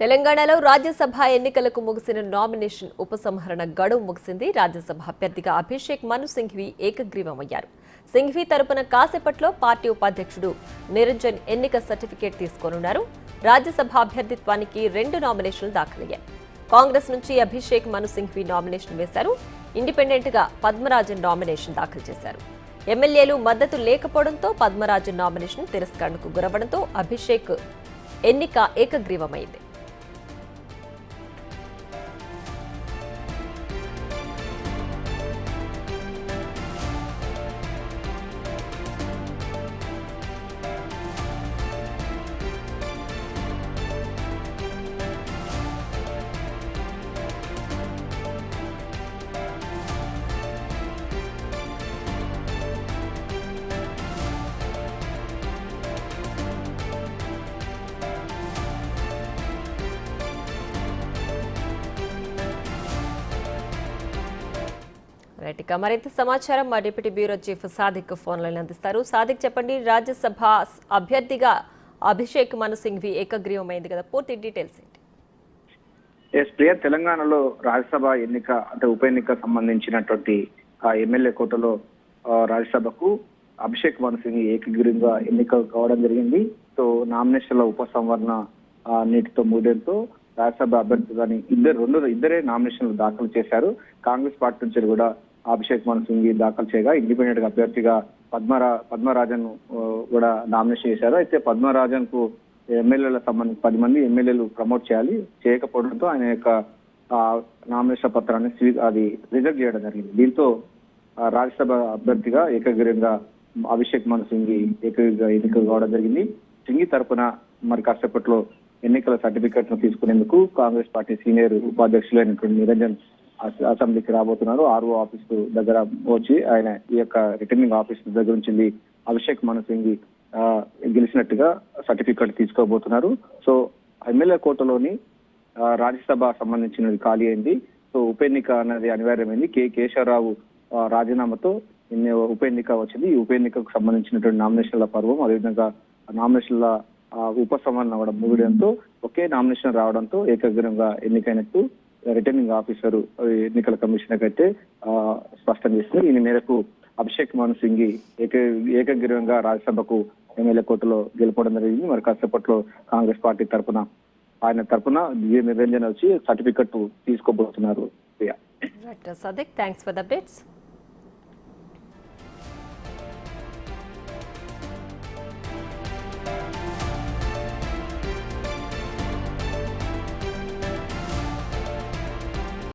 తెలంగాణలో రాజ్యసభ ఎన్నికలకు ముగిసిన నామినేషన్ ఉపసంహరణ గడువు ముగిసింది. రాజ్యసభ అభ్యర్థిగా అభిషేక్ మను సింఘ్వి ఏకగ్రీవమయ్యారు. సింఘ్వి తరపున కాసేపట్లో పార్టీ ఉపాధ్యక్షుడు నిరంజన్ ఎన్నిక సర్టిఫికేట్ తీసుకోనున్నారు. రాజ్యసభ అభ్యర్థిత్వానికి 2 నామినేషన్లు దాఖలయ్యాయి. కాంగ్రెస్ నుంచి అభిషేక్ మను సింఘ్వి నామినేషన్ వేశారు. ఇండిపెండెంట్ గా పద్మరాజన్ నామినేషన్ దాఖలు చేశారు. ఎమ్మెల్యేలు మద్దతు లేకపోవడంతో పద్మరాజన్ నామినేషన్ తిరస్కరణకు గురవడంతో అభిషేక్ ఎన్నిక ఏకగ్రీవమైంది. రైట్, ఇక మరింత సమాచారం మా deputy bureau chief Sadiq phone line అందిస్తారు. సాదిక్, చెప్పండి, రాజ్యసభ అభ్యర్థిగా అభిషేక్ మను సింఘ్వి ఏకగ్రీవమైంది కదా, పూర్తి డీటెయిల్స్ ఏంటి? ప్రియ, తెలంగాణలో రాజ్యసభ ఎన్నిక అంటే ఉప ఎన్నిక సంబంధించినటువంటి ఎమ్మెల్యే కోటలో రాజ్యసభకు అభిషేక్ మను సింఘ్వి ఏకగ్రీవంగా ఎన్నిక కావడం జరిగింది. సో నామినేషన్ల ఉపసంహరణ నీటితో ముగియడంతో రాజ్యసభ అభ్యర్థిగాని ఇద్దరే నామినేషన్లు దాఖలు చేశారు. కాంగ్రెస్ పార్టీ నుంచి కూడా అభిషేక్ మను సింఘ్వి దాఖలు చేయగా ఇండిపెండెంట్ గా అభ్యర్థిగా పద్మరాజన్ కూడా నామినేషన్ చేశారు. అయితే పద్మరాజన్ కు ఎమ్మెల్యేలకు సంబంధించి 10 మంది ఎమ్మెల్యేలు ప్రమోట్ చేయకపోవడంతో ఆయన యొక్క నామినేషన్ పత్రాన్ని అది రిజెక్ట్ చేయడం జరిగింది. దీంతో రాజ్యసభ అభ్యర్థిగా ఏకగ్రీవంగా అభిషేక్ మను సింఘ్వి ఎన్నిక కావడం జరిగింది. సింఘ్వి తరపున మరి కాసేపట్లో ఎన్నికల సర్టిఫికెట్ ను తీసుకునేందుకు కాంగ్రెస్ పార్టీ సీనియర్ ఉపాధ్యక్షులైనటువంటి నిరంజన్ అసెంబ్లీకి రాబోతున్నారు. ఆర్ఓ ఆఫీస్ దగ్గర వచ్చి ఆయన ఈ యొక్క రిటర్నింగ్ ఆఫీస్ దగ్గర నుంచి అభిషేక్ మను సింఘ్వి గెలిచినట్టుగా సర్టిఫికెట్ తీసుకోబోతున్నారు. సో ఎమ్మెల్యే కోటలోని రాజ్యసభ సంబంధించినది ఖాళీ అయింది. సో ఉప ఎన్నిక అనేది అనివార్యమైంది. కేశవరావు రాజీనామాతో ఉప ఎన్నిక వచ్చింది. ఈ ఉప ఎన్నికకు సంబంధించినటువంటి నామినేషన్ల పర్వం, అదేవిధంగా నామినేషన్ల ఉపసంహరణ అవ్వడం ముగియడంతో ఒకే నామినేషన్ రావడంతో ఏకగ్రీవంగా ఎన్నికైనట్టు రిటర్నింగ్ ఆఫీసర్ ఎన్నికల కమిషనర్ అయితే స్పష్టం చేసింది. ఈ మేరకు అభిషేక్ మను సింఘ్వి ఏకగ్రీవంగా రాజ్యసభకు ఎమ్మెల్యే కోర్టులో గెలుపడం జరిగింది. మరి కాసేపట్లో కాంగ్రెస్ పార్టీ ఆయన తరపున నిరంజన్ వచ్చి సర్టిఫికెట్ తీసుకోబోతున్నారు. Thanks for the updates.